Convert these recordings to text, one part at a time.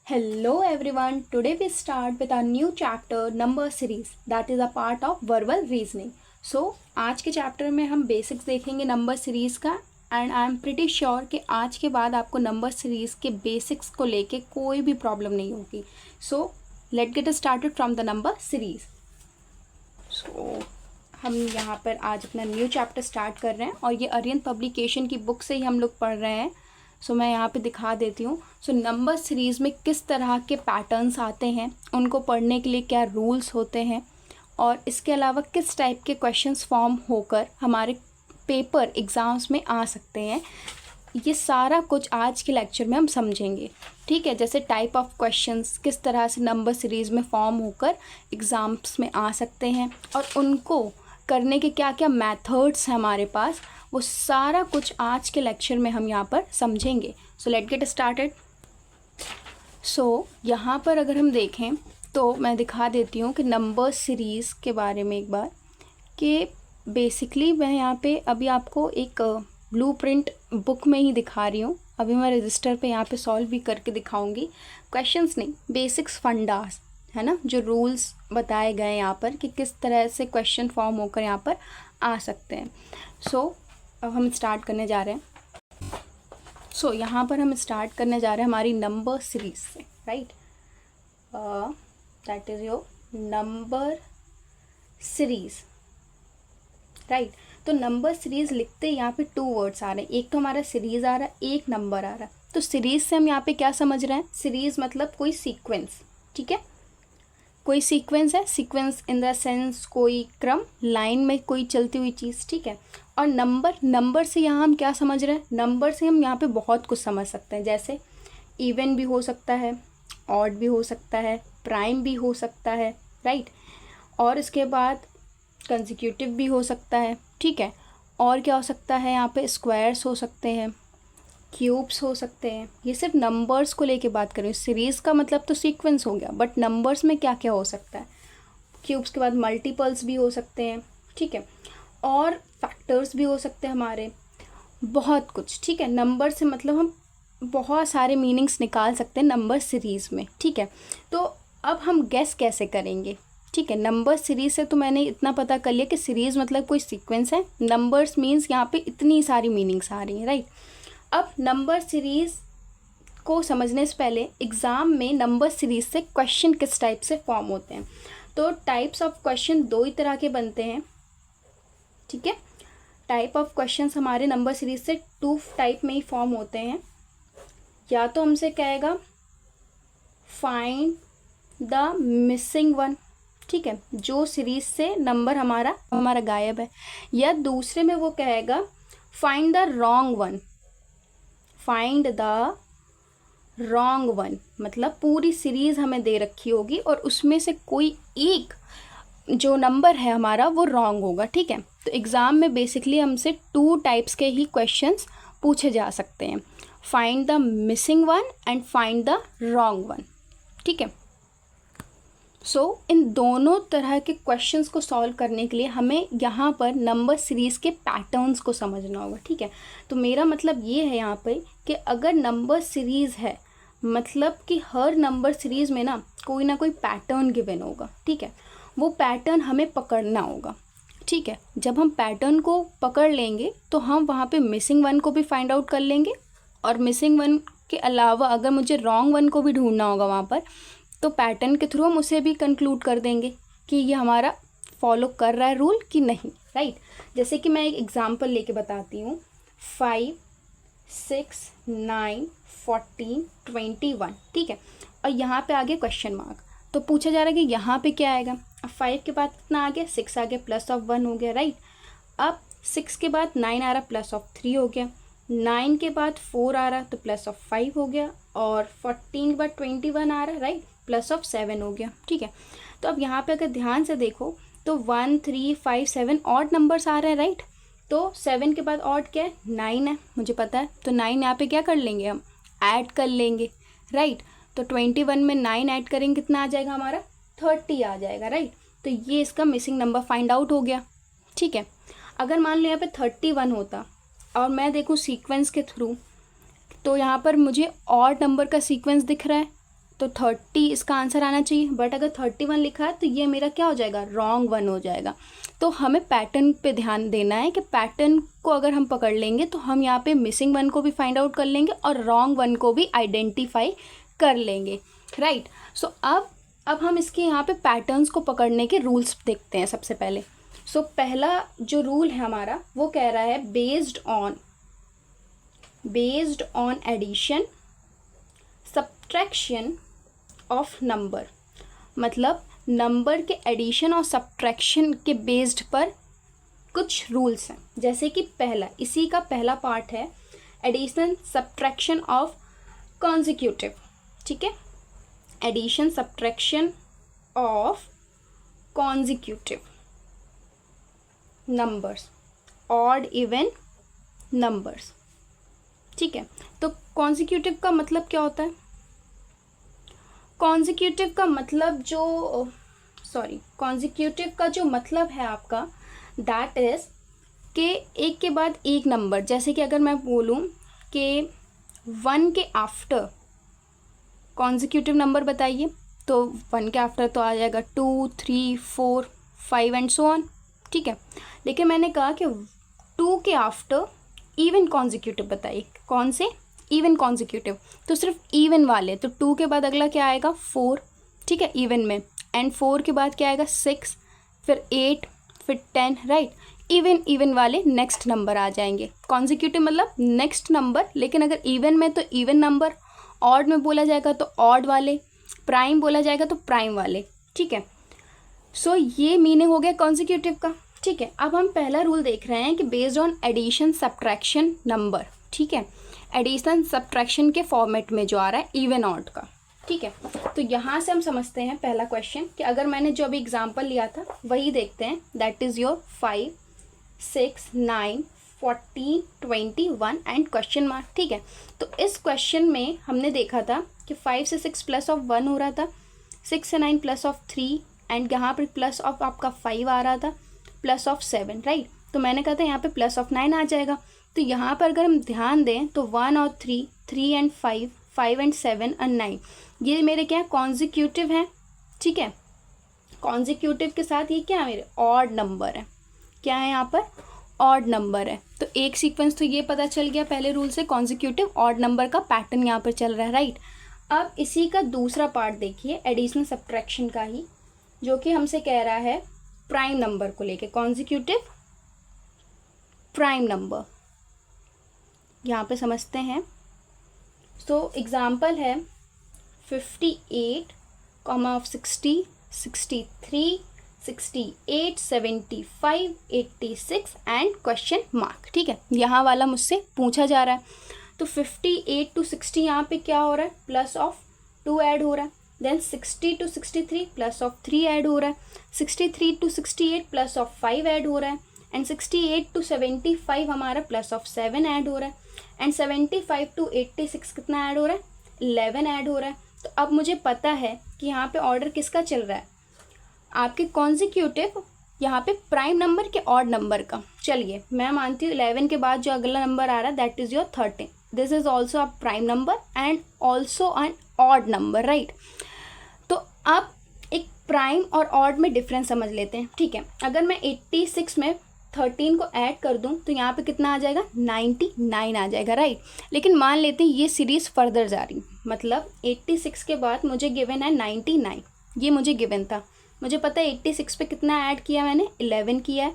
Hello everyone, today we start with our new chapter number series that is a part of verbal reasoning. So आज के chapter में हम basics देखेंगे number series का and I am pretty sure कि आज के बाद आपको नंबर सीरीज़ के बेसिक्स को लेके कोई भी प्रॉब्लम नहीं होगी. So let get started from the number series. So हम यहाँ पर आज अपना न्यू चैप्टर स्टार्ट कर रहे हैं और ये अरिहंत पब्लिकेशन की बुक से ही हम लोग पढ़ रहे हैं. सो मैं यहाँ पे दिखा देती हूँ. सो नंबर सीरीज़ में किस तरह के पैटर्न्स आते हैं, उनको पढ़ने के लिए क्या रूल्स होते हैं और इसके अलावा किस टाइप के क्वेश्चंस फॉर्म होकर हमारे पेपर एग्ज़ाम्स में आ सकते हैं, ये सारा कुछ आज के लेक्चर में हम समझेंगे. ठीक है, जैसे टाइप ऑफ क्वेश्चंस किस तरह से नंबर सीरीज़ में फॉर्म होकर एग्ज़ाम्स में आ सकते हैं और उनको करने के क्या क्या मेथड्स हैं हमारे पास, वो सारा कुछ आज के लेक्चर में हम यहाँ पर समझेंगे. So let get started. So यहाँ पर अगर हम देखें तो मैं दिखा देती हूँ कि नंबर सीरीज़ के बारे में एक बार कि बेसिकली मैं यहाँ पे अभी आपको एक ब्लूप्रिंट बुक में ही दिखा रही हूँ. अभी मैं रजिस्टर पे यहाँ पे सॉल्व भी करके दिखाऊंगी. क्वेश्चंस नहीं, बेसिक्स फंडास है ना, जो रूल्स बताए गए यहाँ पर कि किस तरह से क्वेश्चन फॉर्म होकर यहाँ पर आ सकते हैं. सो अब हम स्टार्ट करने जा रहे हैं. सो यहाँ पर हम स्टार्ट करने जा रहे हैं हमारी नंबर सीरीज से. Right, that is your number series. Right, तो नंबर सीरीज़ लिखते यहाँ पे टू वर्ड्स आ रहे हैं. एक तो हमारा सीरीज़ आ रहा है, एक नंबर आ रहा है. तो सीरीज़ से हम यहाँ पे क्या समझ रहे हैं, सीरीज़ मतलब कोई सीक्वेंस. ठीक है, कोई सीक्वेंस है, सीक्वेंस इन द सेंस कोई क्रम, लाइन में कोई चलती हुई चीज़. ठीक है, और नंबर से यहाँ हम क्या समझ रहे हैं, नंबर से हम यहाँ पे बहुत कुछ समझ सकते हैं. जैसे इवन भी हो सकता है, ऑड भी हो सकता है, प्राइम भी हो सकता है. राइट, और इसके बाद कंसेक्यूटिव भी हो सकता है. ठीक है, और क्या हो सकता है, यहाँ पे स्क्वायर्स हो सकते हैं, क्यूब्स हो सकते हैं. ये सिर्फ नंबर्स को लेके बात करें. सीरीज़ का मतलब तो सीक्वेंस हो गया, बट नंबर्स में क्या क्या हो सकता है, क्यूब्स के बाद मल्टीपल्स भी हो सकते हैं. ठीक है, और फैक्टर्स भी हो सकते हैं हमारे, बहुत कुछ. ठीक है, नंबर से मतलब हम बहुत सारे मीनिंग्स निकाल सकते हैं नंबर सीरीज़ में. ठीक है, तो अब हम गेस कैसे करेंगे. ठीक है, नंबर सीरीज़ से तो मैंने इतना पता कर लिया कि सीरीज़ मतलब कोई सीक्वेंस है, नंबर्स मीन्स यहाँ पे इतनी सारी मीनिंग्स आ रही हैं. राइट, अब नंबर सीरीज़ को समझने से पहले एग्ज़ाम में नंबर सीरीज़ से क्वेश्चन किस टाइप से फॉर्म होते हैं. तो टाइप्स ऑफ क्वेश्चन दो ही तरह के बनते हैं. ठीक है, टाइप ऑफ क्वेश्चंस हमारे नंबर सीरीज से टू टाइप में ही फॉर्म होते हैं. या तो हमसे कहेगा फाइंड द मिसिंग वन. ठीक है, जो सीरीज से नंबर हमारा गायब है. या दूसरे में वो कहेगा find the wrong one. Find the wrong one मतलब पूरी सीरीज हमें दे रखी होगी और उसमें से कोई एक जो नंबर है हमारा वो रॉन्ग होगा. ठीक है, तो एग्ज़ाम में बेसिकली हमसे टू टाइप्स के ही क्वेश्चंस पूछे जा सकते हैं, find the missing one and find the wrong one. ठीक है, सो इन दोनों तरह के क्वेश्चंस को सॉल्व करने के लिए हमें यहाँ पर नंबर सीरीज़ के पैटर्न्स को समझना होगा. ठीक है, तो मेरा मतलब ये है यहाँ पर कि अगर नंबर सीरीज़ है मतलब कि हर नंबर सीरीज़ में ना कोई पैटर्न गिवन होगा. ठीक है, वो पैटर्न हमें पकड़ना होगा. ठीक है, जब हम पैटर्न को पकड़ लेंगे तो हम वहाँ पे मिसिंग वन को भी फाइंड आउट कर लेंगे और मिसिंग वन के अलावा अगर मुझे रॉन्ग वन को भी ढूंढना होगा वहाँ पर तो पैटर्न के थ्रू हम उसे भी कंक्लूड कर देंगे कि ये हमारा फॉलो कर रहा है रूल कि नहीं. राइट, जैसे कि मैं एक एग्जाम्पल लेके बताती हूँ. 5, 6, 9, 14, 21. ठीक है, और यहाँ पे आ गया क्वेश्चन मार्क. तो पूछा जा रहा है कि यहाँ पे क्या आएगा. अब 5 के बाद कितना आ गया, 6 आ गया, प्लस ऑफ 1 हो गया. राइट, अब 6 के बाद 9 आ रहा, प्लस ऑफ 3 हो गया. 9 के बाद 4 आ रहा तो प्लस ऑफ 5 हो गया और 14 के बाद 21 आ रहा. राइट, प्लस ऑफ 7 हो गया. ठीक है, तो अब यहाँ पे अगर ध्यान से देखो तो 1, 3, 5, 7 ऑड नंबर्स आ रहे हैं. राइट, तो 7 के बाद ऑड क्या है, 9 है, मुझे पता है. तो 9 यहाँ पे क्या कर लेंगे, हम ऐड कर लेंगे. राइट, तो 21 में 9 ऐड करेंगे कितना आ जाएगा हमारा, 30 आ जाएगा. राइट, तो ये इसका मिसिंग नंबर फाइंड आउट हो गया. ठीक है, अगर मान लो यहाँ पे 31 होता और मैं देखूँ सीक्वेंस के थ्रू तो यहाँ पर मुझे ऑड नंबर का सीक्वेंस दिख रहा है. तो 30 इसका आंसर आना चाहिए, बट अगर 31 लिखा है तो ये मेरा क्या हो जाएगा, रॉन्ग 1 हो जाएगा। तो हमें पैटर्न पे ध्यान देना है कि पैटर्न को अगर हम पकड़ लेंगे तो हम यहाँ पे मिसिंग 1 को भी फाइंड आउट कर लेंगे और रॉन्ग 1 को भी आइडेंटिफाई कर लेंगे, राइट। सो अब हम इसके यहाँ पे पैटर्न्स को पकड़ने के रूल्स देखते हैं सबसे पहले। सो पहला जो रूल है हमारा वो कह रहा है based on addition subtraction of number, मतलब नंबर के एडिशन और सब्ट्रैक्शन के बेस्ड पर कुछ रूल्स हैं। जैसे कि पहला, इसी का पहला पार्ट है एडिशन सब्ट्रैक्शन ऑफ कॉन्जिक्यूटिव, ठीक है, addition subtraction of consecutive numbers, odd even numbers, ठीक है। तो कॉन्जिक्यूटिव का मतलब क्या होता है, कॉन्जिक्यूटिव का मतलब कॉन्जिक्यूटिव का जो मतलब है आपका, दैट इज कि एक के बाद एक नंबर, जैसे कि अगर मैं बोलूँ कि 1 के आफ्टर कॉन्जिक्यूटिव नंबर बताइए, तो 1 के आफ्टर तो आ जाएगा 2, 3, 4, 5 एंड सो ऑन, ठीक है। लेकिन मैंने कहा कि 2 के आफ्टर इवन कॉन्जिक्यूटिव बताइए, कौन से, इवन कॉन्जिक्यूटिव, तो सिर्फ इवन वाले, तो 2 के बाद अगला क्या आएगा 4, ठीक है, इवन में, एंड 4 के बाद क्या आएगा 6, फिर 8, फिर 10, राइट। इवन वाले नेक्स्ट नंबर आ जाएंगे। कॉन्जिक्यूटिव मतलब नेक्स्ट नंबर, लेकिन अगर इवन में तो इवन नंबर, ऑड में बोला जाएगा तो ऑड वाले, प्राइम बोला जाएगा तो प्राइम वाले, ठीक है। सो ये मीनिंग हो गया कॉन्जिक्यूटिव का, ठीक है। अब हम पहला रूल देख रहे हैं कि based on addition subtraction number, ठीक है, एडिशन सब्ट्रैक्शन के फॉर्मेट में जो आ रहा है इवन ऑड का, ठीक है। तो यहाँ से हम समझते हैं पहला क्वेश्चन कि अगर मैंने जो अभी एग्जांपल लिया था वही देखते हैं, that is your 5, 6, 9, 14, 21 and question mark, ठीक है। तो इस क्वेश्चन में हमने देखा था कि 5 से 6 प्लस ऑफ 1 हो रहा था, 6 से 9 प्लस ऑफ 3 एंड यहाँ पर प्लस ऑफ आपका 5 आ रहा था, प्लस ऑफ 7, राइट। तो मैंने कहा था यहाँ पे प्लस ऑफ 9 आ जाएगा। तो यहाँ पर अगर हम ध्यान दें तो 1 और 3, 3 एंड 5, 5 एंड 7 और 9, ये मेरे क्या है, कॉन्जिक्यूटिव हैं, ठीक है। कॉन्जिक्यूटिव के साथ ये क्या है, मेरे ऑड नंबर है, क्या है यहाँ पर, ऑड नंबर है। तो एक सीक्वेंस तो ये पता चल गया पहले रूल से, कॉन्जिक्यूटिव ऑड नंबर का पैटर्न यहाँ पर चल रहा है, राइट। अब इसी का दूसरा पार्ट देखिए एडिशनल सब्ट्रैक्शन का ही, जो कि हमसे कह रहा है प्राइम नंबर को लेके, कॉन्जिक्यूटिव प्राइम नंबर, यहाँ पे समझते हैं। तो एग्जाम्पल है 58, 60, 63, 68, 75, 86 एंड क्वेश्चन मार्क, ठीक है। यहाँ वाला मुझसे पूछा जा रहा है, तो 58 to 60 यहाँ पे क्या हो रहा है, प्लस ऑफ 2 ऐड हो रहा है, then 60 to 63 plus of 3 add हो रहा है, 63 to 68 प्लस ऑफ 5 ऐड हो रहा है, एंड 68 to 75 हमारा प्लस ऑफ 7 ऐड हो रहा है, एंड 75 to 86 कितना ऐड हो रहा है, 11 ऐड हो रहा है। तो अब मुझे पता है कि यहाँ पे ऑर्डर किसका चल रहा है, आपके कॉन्जिक्यूटिव यहाँ पे प्राइम नंबर के ऑड नंबर का। चलिए मैं मानती हूँ 11 के बाद जो अगला नंबर आ रहा है that is your 13, this is also a prime number and also an odd number, right. तो अब एक प्राइम और ऑड में डिफरेंस समझ लेते हैं, ठीक है। अगर मैं 86 में 13 को ऐड कर दूं तो यहाँ पे कितना आ जाएगा, 99 आ जाएगा, राइट। लेकिन मान लेते हैं ये सीरीज़ फर्दर जा रही, मतलब 86 के बाद मुझे गिवन है 99, ये मुझे गिवन था, मुझे पता है 86 पे कितना ऐड किया मैंने, 11 किया है,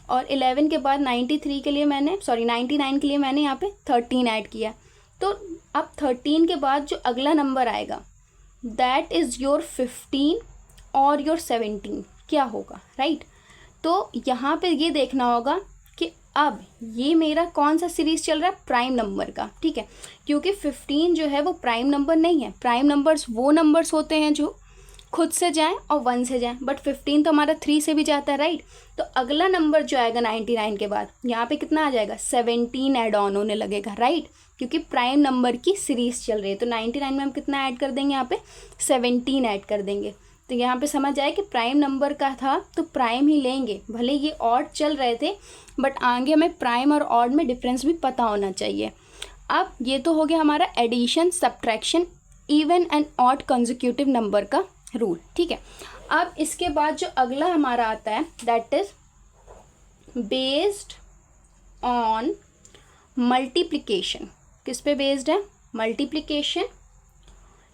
और 11 के बाद 99 के लिए मैंने यहाँ पे 13 ऐड किया। तो अब 13 के बाद जो अगला नंबर आएगा दैट इज़ योर 15 और योर 17 क्या होगा, राइट। तो यहाँ पे ये देखना होगा कि अब ये मेरा कौन सा सीरीज़ चल रहा है, प्राइम नंबर का, ठीक है। क्योंकि 15 जो है वो प्राइम नंबर नहीं है, प्राइम नंबर्स वो नंबर्स होते हैं जो खुद से जाएं और 1 से जाएं, बट 15 तो हमारा 3 से भी जाता है, राइट। तो अगला नंबर जो आएगा 99 के बाद यहाँ पे कितना आ जाएगा, 17 ऐड ऑन होने लगेगा, राइट, क्योंकि प्राइम नंबर की सीरीज़ चल रही है। तो 99 में हम कितना ऐड कर देंगे, यहाँ पे 17 ऐड कर देंगे। तो यहाँ पे समझ आए कि प्राइम नंबर का था तो प्राइम ही लेंगे, भले ये ऑड चल रहे थे बट आगे हमें प्राइम और ऑड में डिफरेंस भी पता होना चाहिए। अब ये तो हो गया हमारा addition subtraction even and odd consecutive number का रूल, ठीक है। अब इसके बाद जो अगला हमारा आता है that is based on multiplication. किस पे बेस्ड है? मल्टीप्लिकेशन,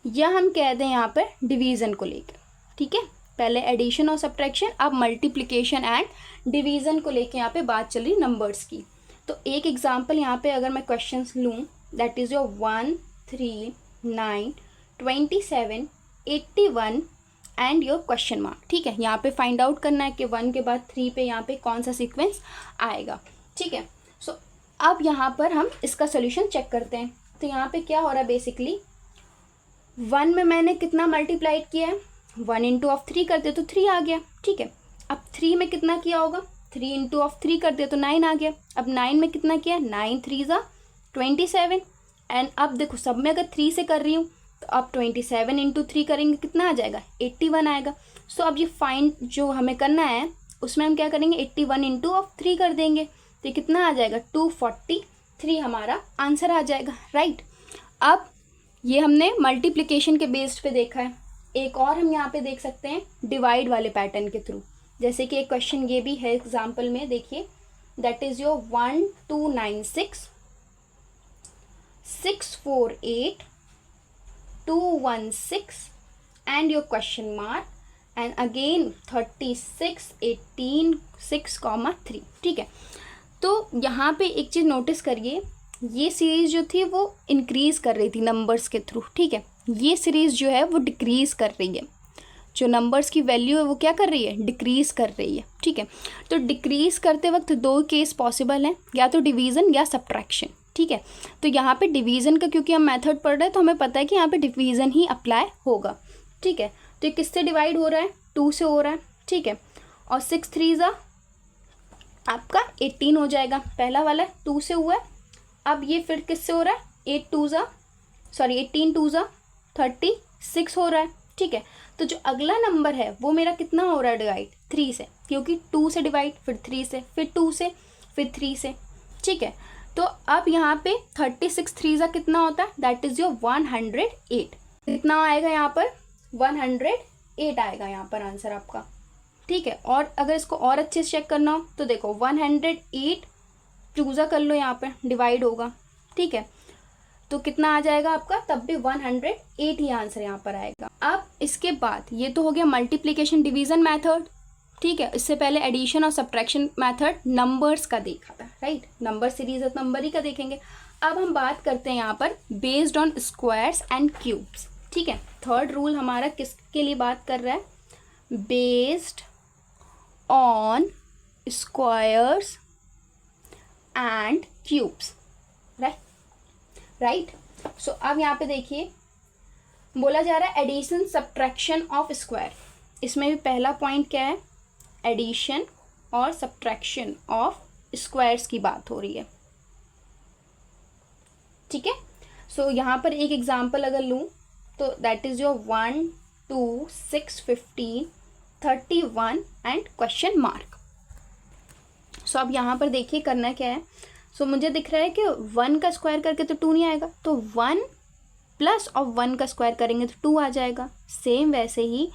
या हम कह दें यहाँ पर डिवीज़न को लेकर, ठीक है। पहले एडिशन और सब्ट्रैक्शन, अब मल्टीप्लिकेशन एंड डिवीज़न को लेके यहाँ पे बात चल रही नंबर्स की। तो एक एग्जांपल यहाँ पे अगर मैं क्वेश्चंस लूँ that is your 1, 3, 9, 27, 81 and your question mark, ठीक है। यहाँ पे फाइंड आउट करना है कि 1 के बाद 3 पे यहाँ पे कौन सा सीक्वेंस आएगा, ठीक है। सो अब यहाँ पर हम इसका सोल्यूशन चेक करते हैं। तो यहाँ पे क्या हो रहा है, बेसिकली 1 में मैंने कितना मल्टीप्लाइड किया है, 1 इंटू ऑफ 3 कर दे तो 3 आ गया, ठीक है। अब 3 में कितना किया होगा, 3 इंटू ऑफ 3 कर दे तो 9 आ गया। अब 9 में कितना किया, 9 3 ज़ा 27 एंड अब देखो सब में अगर 3 से कर रही हूँ तो अब 27 इंटू 3 करेंगे कितना आ जाएगा, 81 आएगा। सो अब ये फाइंड जो हमें करना है उसमें हम क्या करेंगे, 81 इंटू ऑफ 3 कर देंगे तो कितना आ जाएगा, 243 हमारा आंसर आ जाएगा, राइट। अब ये हमने मल्टीप्लिकेशन के बेस्ड पे देखा है। एक और हम यहाँ पे देख सकते हैं डिवाइड वाले पैटर्न के थ्रू। जैसे कि एक क्वेश्चन ये भी है एग्जाम्पल में, देखिए that is your 1296 648 216 and your question mark and again 36 18 6,3, ठीक है। तो यहाँ पे एक चीज़ नोटिस करिए, ये सीरीज़ जो थी वो इंक्रीज़ कर रही थी नंबर्स के थ्रू, ठीक है। ये सीरीज़ जो है वो डिक्रीज़ कर रही है, जो नंबर्स की वैल्यू है वो क्या कर रही है, डिक्रीज़ कर रही है, ठीक है। तो डिक्रीज़ करते वक्त 2 केस पॉसिबल हैं, या तो डिवीज़न या सब्ट्रैक्शन, ठीक है। तो यहाँ पे डिवीज़न का क्योंकि हम मेथड पढ़ रहे हैं तो हमें पता है कि यहाँ पे डिवीज़न ही अप्लाई होगा, ठीक है। तो ये किससे डिवाइड हो रहा है, 2 से हो रहा है, ठीक है। और 6 3 ज़ा आपका 18 हो जाएगा, पहला वाला 2 से हुआ है। अब ये फिर किससे हो रहा है, 18 2 ज़ा 36 हो रहा है, ठीक है। तो जो अगला नंबर है वो मेरा कितना हो रहा है डिवाइड, 3 से, क्योंकि 2 से डिवाइड, फिर 3 से, फिर 2 से, फिर 3 से, ठीक है। तो अब यहाँ पे 36 3 ज़ा कितना होता है, दैट इज़ योर 108। कितना आएगा यहाँ पर, 108 आएगा यहाँ पर आंसर आपका, ठीक है। और अगर इसको और अच्छे से चेक करना हो तो देखो 108 2 ज़ा कर लो, यहाँ पे डिवाइड होगा, ठीक है। तो कितना आ जाएगा आपका, तब भी 108 ही आंसर यहाँ पर आएगा। अब इसके बाद ये तो हो गया मल्टीप्लिकेशन डिवीज़न मेथड, ठीक है। इससे पहले एडिशन और सब्ट्रैक्शन मेथड नंबर्स का देखा था, राइट। नंबर सीरीज नंबर ही का देखेंगे। अब हम बात करते हैं यहाँ पर based on squares and cubes, ठीक है। थर्ड रूल हमारा किसके लिए बात कर रहा है, based on squares and cubes, right. So अब यहाँ पे देखिए बोला जा रहा है एडिशन सब्ट्रैक्शन ऑफ स्क्वायर। इसमें भी पहला पॉइंट क्या है, एडिशन और सब्ट्रैक्शन ऑफ स्क्वायर्स की बात हो रही है, ठीक है। सो यहाँ पर एक एग्जांपल अगर लूँ तो that is your 1 2 6 15 31 and question mark. So अब यहाँ पर देखिए करना क्या है। सो मुझे दिख रहा है कि 1 का स्क्वायर करके तो 2 नहीं आएगा, तो 1 प्लस ऑफ 1 का स्क्वायर करेंगे तो 2 आ जाएगा। सेम वैसे ही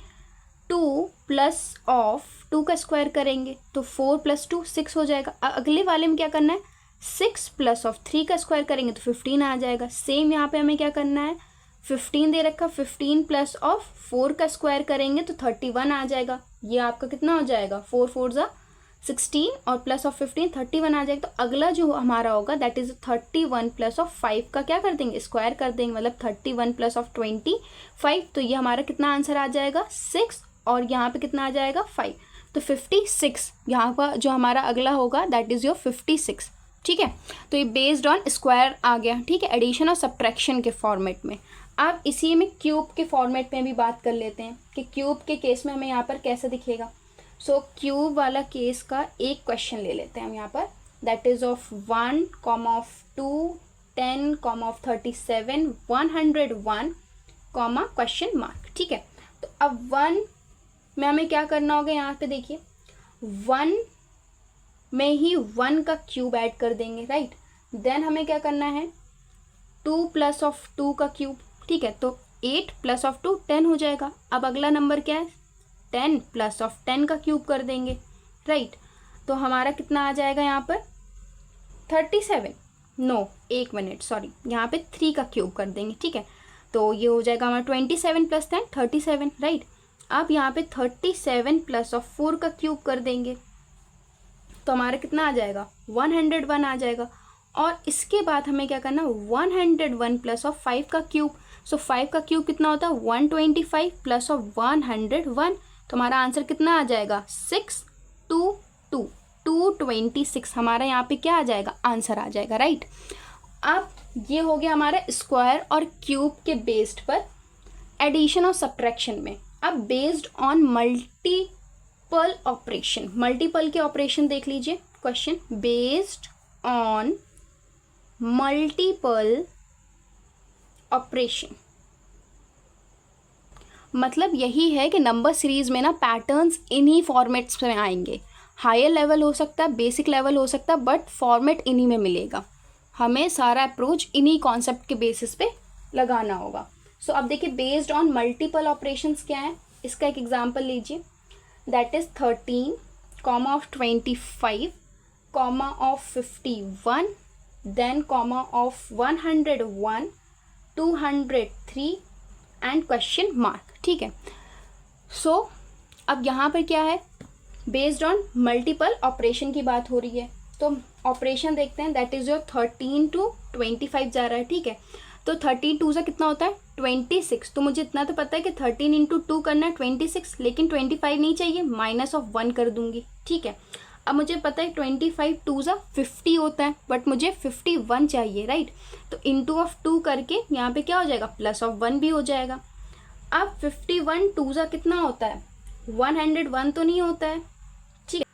2 प्लस ऑफ 2 का स्क्वायर करेंगे तो 4 + 2 6 हो जाएगा। अगले वाले में क्या करना है, 6 प्लस ऑफ 3 का स्क्वायर करेंगे तो 15 आ जाएगा। सेम यहाँ पे हमें क्या करना है, 15 दे रखा, 15 प्लस ऑफ 4 का स्क्वायर करेंगे तो 31 आ जाएगा। ये आपका कितना हो जाएगा, 4 4 ज़ा 16 और प्लस ऑफ 15 31 आ जाएगा। तो अगला जो हमारा होगा दैट इज 31 प्लस ऑफ 5 का क्या कर देंगे, स्क्वायर कर देंगे, मतलब 31 प्लस ऑफ 25। तो ये हमारा कितना आंसर आ जाएगा, 6, और यहाँ पे कितना आ जाएगा, 5। तो 56 यहाँ का जो हमारा अगला होगा दैट इज योर 56, ठीक है। तो ये बेस्ड ऑन स्क्वायर आ गया, ठीक है, एडिशन और सब्ट्रैक्शन के फॉर्मेट में। अब इसी में क्यूब के फॉर्मेट में भी बात कर लेते हैं कि क्यूब के केस में हमें यहाँ पर कैसे दिखेगा। सो क्यूब वाला केस का एक क्वेश्चन ले लेते हैं हम यहाँ पर, that is of 1, of 2, 10, of 37, 101, question mark, ठीक है। तो अब 1 में हमें क्या करना होगा, यहाँ पे देखिए 1 में ही 1 का क्यूब ऐड कर देंगे, राइट। देन हमें क्या करना है, 2 प्लस ऑफ 2 का क्यूब, ठीक है। तो 8 प्लस ऑफ 2 10 हो जाएगा। अब अगला नंबर क्या है, 10 प्लस ऑफ 10 का क्यूब कर देंगे, राइट। तो हमारा कितना आ जाएगा यहाँ पर 37, नो एक मिनट सॉरी, यहाँ पे 3 का क्यूब कर देंगे, ठीक है। तो ये हो जाएगा हमारा 27 प्लस 10 37, राइट। अब यहाँ पे 37 प्लस ऑफ 4 का क्यूब कर देंगे, तो हमारा कितना आ जाएगा 101 आ जाएगा। और इसके बाद हमें क्या करना, 101 प्लस ऑफ 5 का क्यूब। सो 5 का क्यूब कितना होता है 125 प्लस ऑफ 101, तो हमारा आंसर कितना आ जाएगा 226 हमारा यहाँ पे क्या आ जाएगा आंसर आ जाएगा, राइट। अब ये हो गया हमारा स्क्वायर और क्यूब के बेस्ड पर एडिशन और सब्ट्रैक्शन में। अब based on multiple operation, multiple के ऑपरेशन देख लीजिए question, based on multiple operation मतलब यही है कि नंबर सीरीज में ना पैटर्न्स इन्हीं फॉर्मेट्स में आएंगे। हायर लेवल हो सकता है, बेसिक लेवल हो सकता है, बट फॉर्मेट इन्हीं में मिलेगा। हमें सारा अप्रोच इन्हीं कॉन्सेप्ट के बेसिस पे लगाना होगा। सो अब देखिए बेस्ड ऑन मल्टीपल ऑपरेशंस क्या है, इसका एक एग्जांपल लीजिए, that is 13 comma of 25 comma of 51 then comma of 101 203 and question mark, ठीक है। सो अब यहाँ पर क्या है, बेस्ड ऑन मल्टीपल ऑपरेशन की बात हो रही है, तो ऑपरेशन देखते हैं, दैट इज योर 13 to 25 जा रहा है, ठीक है। तो 13 2 से कितना होता है 26, तो मुझे इतना तो पता है कि 13 इंटू 2 करना है 26, लेकिन 25 नहीं चाहिए, माइनस ऑफ 1 कर दूंगी, ठीक है। अब मुझे पता है 25 2 सा 50 होता है, बट मुझे 51 चाहिए, राइट। तो इंटू ऑफ 2 करके यहाँ पे क्या हो जाएगा प्लस ऑफ 1 भी हो जाएगा। अब 51 2 सा कितना होता है 101 तो नहीं होता है, ठीक है,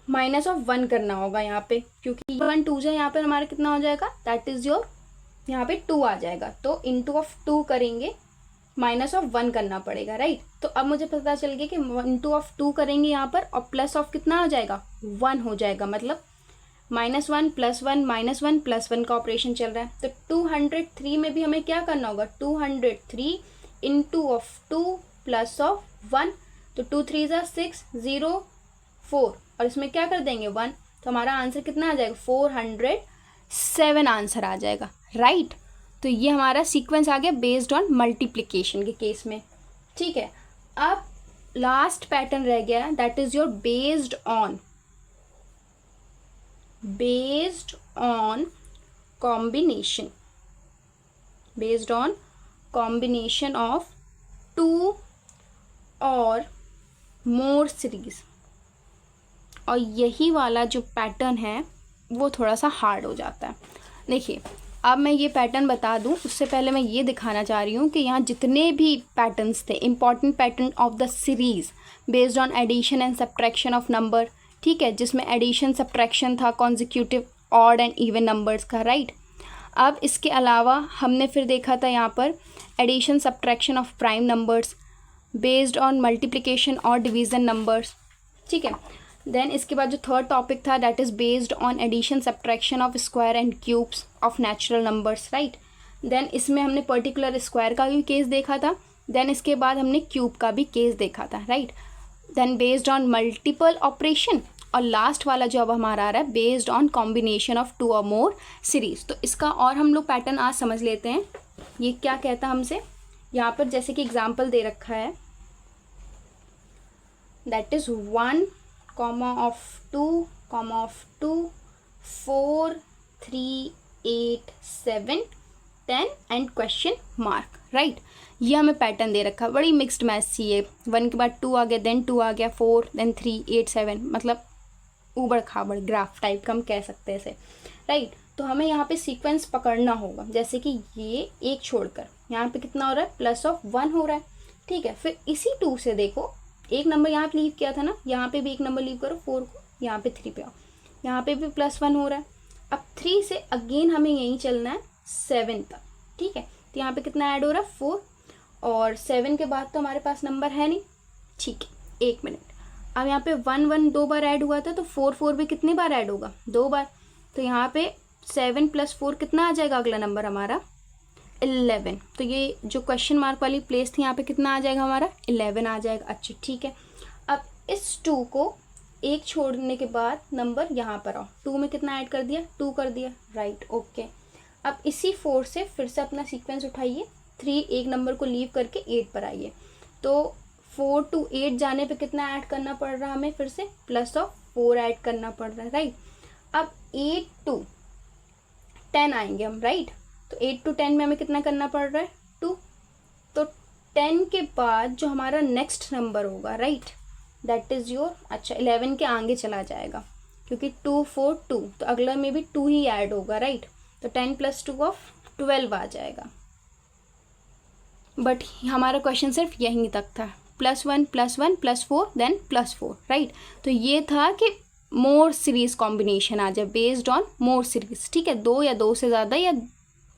माइनस ऑफ 1 करना होगा यहाँ पे, क्योंकि 1 2 सा यहाँ पे हमारा कितना हो जाएगा, दैट इज योर यहाँ पे 2 आ जाएगा, तो इंटू ऑफ 2 करेंगे, माइनस ऑफ 1 करना पड़ेगा, राइट। तो अब मुझे पता चल गया कि इंटू ऑफ 2 करेंगे यहाँ पर, और प्लस ऑफ कितना हो जाएगा 1 हो जाएगा, मतलब -1 + 1 -1 + 1 का ऑपरेशन चल रहा है। तो 203 में भी हमें क्या करना होगा 203 इंटू ऑफ 2 प्लस ऑफ 1, तो 2 3 = 6 0 4, और इसमें क्या कर देंगे 1, तो हमारा आंसर कितना आ जाएगा 407 आंसर आ जाएगा, राइट। तो ये हमारा सीक्वेंस आ गया बेस्ड ऑन मल्टीप्लिकेशन के केस में, ठीक है। अब लास्ट पैटर्न रह गया, that is your based on combination, based on combination of 2 और मोर सीरीज। और यही वाला जो पैटर्न है वो थोड़ा सा हार्ड हो जाता है। देखिए अब मैं ये पैटर्न बता दूं, उससे पहले मैं ये दिखाना चाह रही हूँ कि यहाँ जितने भी पैटर्न्स थे, important pattern of the series based on addition and subtraction of number, ठीक है, जिसमें एडिशन सब्ट्रैक्शन था consecutive odd and even numbers का, राइट। अब इसके अलावा हमने फिर देखा था यहाँ पर addition subtraction of prime numbers based on multiplication और डिवीज़न नंबर्स, ठीक है। देन इसके बाद जो थर्ड टॉपिक था that is based on addition subtraction of square and cubes of natural numbers, right. Then इसमें हमने पर्टिकुलर स्क्वायर का भी केस देखा था, देन इसके बाद हमने क्यूब का भी केस देखा था, right. Then based on multiple operation, और लास्ट वाला जो अब हमारा आ रहा है बेस्ड ऑन कॉम्बिनेशन ऑफ 2 और मोर सीरीज। तो इसका और हम लोग पैटर्न आज समझ लेते हैं, ये क्या कहता है हमसे। यहाँ पर जैसे कि एग्जाम्पल दे रखा है, that is 1 comma of 2 comma of 2 4 3 8 7 10 and question mark, right. ये हमें पैटर्न दे रखा है, बड़ी मिक्स्ड मैच सी है। 1 के बाद 2 आ गया, देन 2 आ गया, 4 देन 3 8 7, मतलब ऊबड़ खाबड़ ग्राफ टाइप का हम कह सकते हैं इसे, राइट। तो हमें यहाँ पे सीक्वेंस पकड़ना होगा, जैसे कि ये एक छोड़कर यहाँ पे कितना हो रहा है प्लस ऑफ 1 हो रहा है, ठीक है। फिर इसी 2 से देखो एक नंबर यहाँ पे लीव किया था ना, यहाँ पे भी एक नंबर लीव करो 4 को, यहाँ पे 3 पे आओ, यहाँ पे भी +1 हो रहा है। अब 3 से अगेन हमें यहीं चलना है 7 तक, ठीक है। तो यहाँ पे कितना ऐड हो रहा है 4, और 7 के बाद तो हमारे पास नंबर है नहीं, ठीक है। 1 मिनट, अब यहाँ पे 1 1 2 बार ऐड हुआ था, तो 4 4 भी कितनी बार ऐड होगा 2 बार, तो यहाँ पे 7 + 4 कितना आ जाएगा अगला नंबर हमारा 11। तो ये जो क्वेश्चन मार्क वाली प्लेस थी यहाँ पे कितना आ जाएगा हमारा 11 आ जाएगा। अच्छा ठीक है, अब इस 2 को एक छोड़ने के बाद नंबर यहाँ पर आओ, 2 में कितना ऐड कर दिया 2 कर दिया, राइट ओके। अब इसी 4 से फिर से अपना सीक्वेंस उठाइए, 3 एक नंबर को लीव करके 8 पर आइए। तो 4 to 8 जाने पे कितना ऐड करना पड़ रहा है हमें, फिर से +4 ऐड करना पड़ रहा है, राइट। अब 8 to 10 आएंगे हम, राइट। तो 8 to 10 में हमें कितना करना पड़ रहा है 2। तो 10 के बाद जो हमारा नेक्स्ट नंबर होगा, राइट, दैट इज़ योर, अच्छा 11 के आगे चला जाएगा क्योंकि 2 4 2, तो अगला में भी 2 ही ऐड होगा, राइट। तो 10 + 2 ऑफ 12 आ जाएगा। बट हमारा क्वेश्चन सिर्फ यहीं तक था, +1 +1 +4 देन +4, राइट। तो ये था कि मोर सीरीज कॉम्बिनेशन आ जाए बेस्ड ऑन मोर सीरीज, ठीक है, 2 या 2 से ज़्यादा या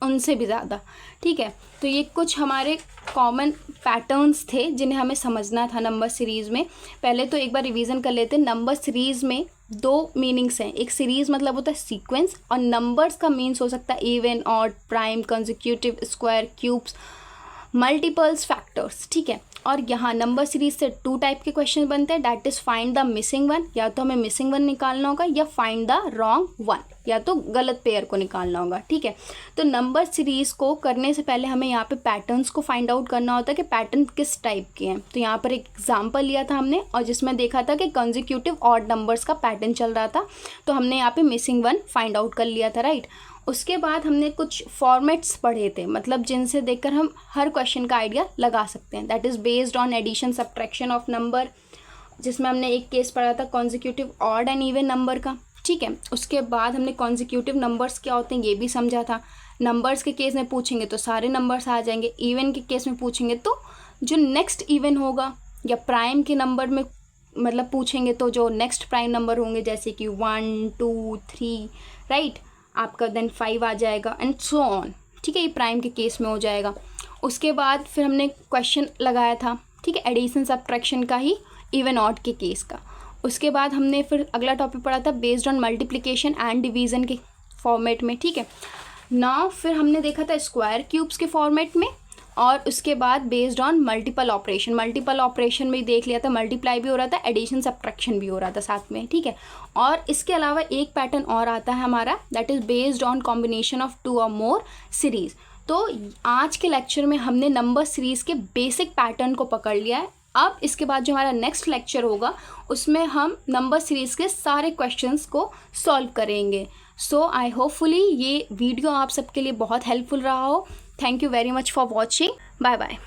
उनसे भी ज़्यादा, ठीक है। तो ये कुछ हमारे कॉमन पैटर्न्स थे जिन्हें हमें समझना था नंबर सीरीज़ में। पहले तो एक बार रिवीजन कर लेते हैं। नंबर सीरीज़ में 2 मीनिंग्स हैं, एक सीरीज़ मतलब होता है सीक्वेंस, और नंबर्स का मीन्स हो सकता है even, odd, prime, consecutive, square, cubes, multiples, factors, ठीक है। और यहाँ नंबर सीरीज से 2 टाइप के क्वेश्चन बनते हैं, that is find the missing one, या तो हमें मिसिंग वन निकालना होगा, या फाइंड द रॉन्ग वन, या तो गलत पेयर को निकालना होगा, ठीक है। तो नंबर सीरीज़ को करने से पहले हमें यहाँ पे पैटर्न्स को फाइंड आउट करना होता है कि पैटर्न किस टाइप के हैं। तो यहाँ पर एक एग्जाम्पल लिया था हमने और जिसमें देखा था कि कंसेक्यूटिव ऑड नंबर्स का पैटर्न चल रहा था, तो हमने यहाँ पे मिसिंग वन फाइंड आउट कर लिया था, राइट। उसके बाद हमने कुछ फॉर्मेट्स पढ़े थे, मतलब जिनसे देखकर हम हर क्वेश्चन का आइडिया लगा सकते हैं, that is based on addition subtraction of number, जिसमें हमने एक केस पढ़ा था consecutive odd and even number का, ठीक है। उसके बाद हमने कॉन्जिक्यूटिव नंबर्स क्या होते हैं ये भी समझा था। नंबर्स के केस में पूछेंगे तो सारे नंबर्स आ जाएंगे, इवन के केस में पूछेंगे तो जो नेक्स्ट इवन होगा, या प्राइम के नंबर में मतलब पूछेंगे तो जो नेक्स्ट प्राइम नंबर होंगे, जैसे कि 1 2 3, राइट, आपका देन 5 आ जाएगा एंड सो ऑन, ठीक है। ये प्राइम के केस में हो जाएगा। उसके बाद फिर हमने क्वेश्चन लगाया था, ठीक है, एडिशन सब्ट्रैक्शन का ही, इवन ऑड के केस का। उसके बाद हमने फिर अगला टॉपिक पढ़ा था based on multiplication and division के फॉर्मेट में, ठीक है। नाउ फिर हमने देखा था स्क्वायर क्यूब्स के फॉर्मेट में, और उसके बाद बेस्ड ऑन मल्टीपल ऑपरेशन में देख लिया था, मल्टीप्लाई भी हो रहा था, एडिशन सब्ट्रैक्शन भी हो रहा था साथ में, ठीक है। और इसके अलावा एक पैटर्न और आता है हमारा, that is based on combination of 2 और मोर सीरीज़। तो आज के लेक्चर में हमने नंबर सीरीज़ के बेसिक पैटर्न को पकड़ लिया है। अब इसके बाद जो हमारा नेक्स्ट लेक्चर होगा उसमें हम नंबर सीरीज़ के सारे क्वेश्चंस को सॉल्व करेंगे। सो आई होपफुली ये वीडियो आप सबके लिए बहुत हेल्पफुल रहा हो। Thank you very much for watching. Bye bye.